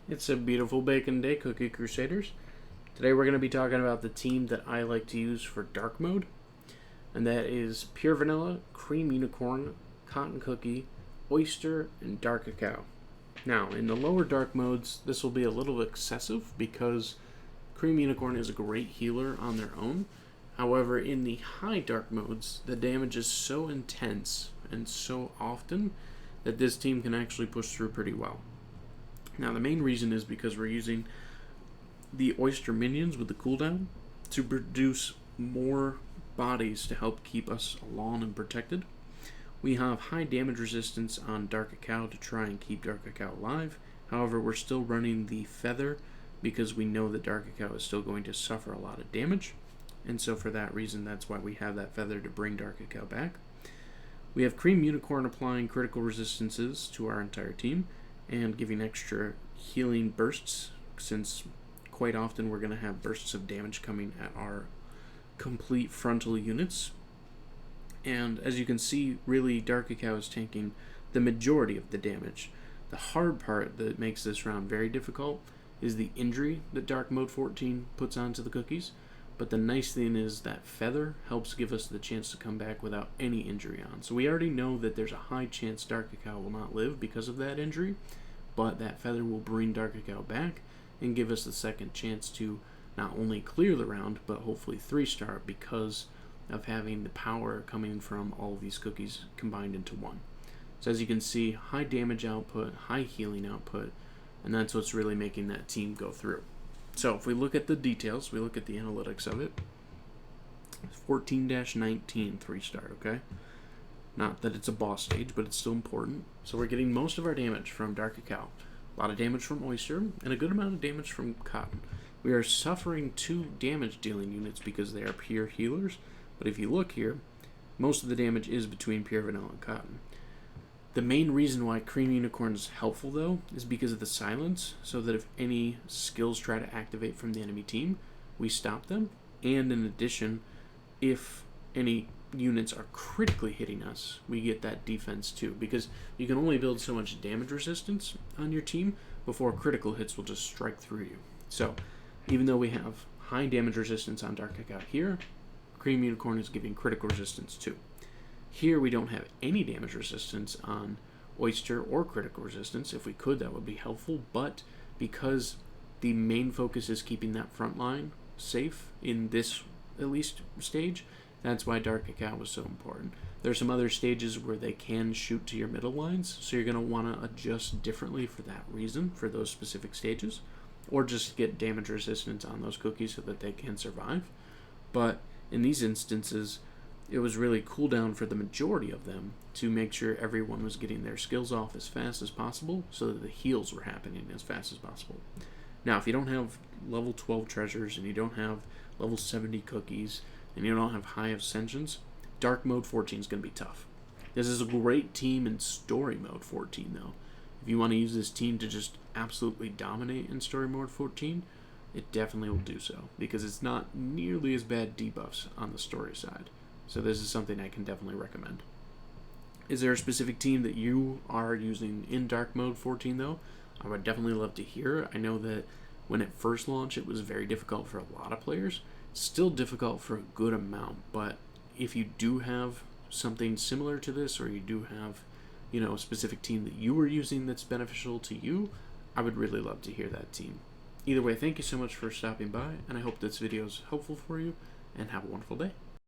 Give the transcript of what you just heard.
It's a beautiful bacon day, Cookie Crusaders. Today we're going to be talking about the team that I like to use for dark mode, and that is Pure Vanilla, Cream Unicorn, Cotton Cookie, Oyster, and Dark Cacao. Now, in the lower dark modes, this will be a little excessive because Cream Unicorn is a great healer on their own. However, in the high dark modes, the damage is so intense and so often that this team can actually push through pretty well. Now, the main reason is because we're using the Oyster minions with the cooldown to produce more bodies to help keep us alone and protected. We have high damage resistance on Dark Cacao to try and keep Dark Cacao alive. However, we're still running the Feather because we know that Dark Cacao is still going to suffer a lot of damage. And so for that reason, that's why we have that Feather to bring Dark Cacao back. We have Cream Unicorn applying critical resistances to our entire team and giving extra healing bursts, since quite often we're going to have bursts of damage coming at our complete frontal units. And as you can see, really Dark Cacao is tanking the majority of the damage. The hard part that makes this round very difficult is the injury that Dark Mode 14 puts onto the cookies. But the nice thing is that Feather helps give us the chance to come back without any injury on. So we already know that there's a high chance Dark Cacao will not live because of that injury, but that Feather will bring Dark Cacao back and give us the second chance to not only clear the round, but hopefully 3-star because of having the power coming from all of these cookies combined into one. So as you can see, high damage output, high healing output, and that's what's really making that team go through. So if we look at the details, we look at the analytics of it, 14-19 3-star, okay? Not that it's a boss stage, but it's still important. So we're getting most of our damage from Dark Cacao, a lot of damage from Oyster, and a good amount of damage from Cotton. We are suffering 2 damage dealing units because they are pure healers, but if you look here, most of the damage is between Pure Vanilla and Cotton. The main reason why Cream Unicorn is helpful, though, is because of the silence, so that if any skills try to activate from the enemy team, we stop them. And in addition, if any units are critically hitting us, we get that defense too, because you can only build so much damage resistance on your team before critical hits will just strike through you. So, even though we have high damage resistance on Dark Cacao here, Cream Unicorn is giving critical resistance too. Here we don't have any damage resistance on Oyster or critical resistance. If we could, that would be helpful, but because the main focus is keeping that front line safe in this, at least, stage, that's why Dark Cacao was so important. There's some other stages where they can shoot to your middle lines, so you're going to want to adjust differently for that reason, for those specific stages, or just get damage resistance on those cookies so that they can survive. But in these instances, it was really cooldown for the majority of them to make sure everyone was getting their skills off as fast as possible so that the heals were happening as fast as possible. Now, if you don't have level 12 treasures and you don't have level 70 cookies and you don't have high ascensions, Dark Mode 14 is going to be tough. This is a great team in Story Mode 14, though. If you want to use this team to just absolutely dominate in Story Mode 14, it definitely will do so, because it's not nearly as bad debuffs on the story side. So this is something I can definitely recommend. Is there a specific team that you are using in Dark Mode 14, though? I would definitely love to hear. I know that when it first launched, it was very difficult for a lot of players. Still difficult for a good amount, but if you do have something similar to this, or you do have, a specific team that you were using that's beneficial to you, I would really love to hear that team. Either way, thank you so much for stopping by, and I hope this video is helpful for you, and have a wonderful day.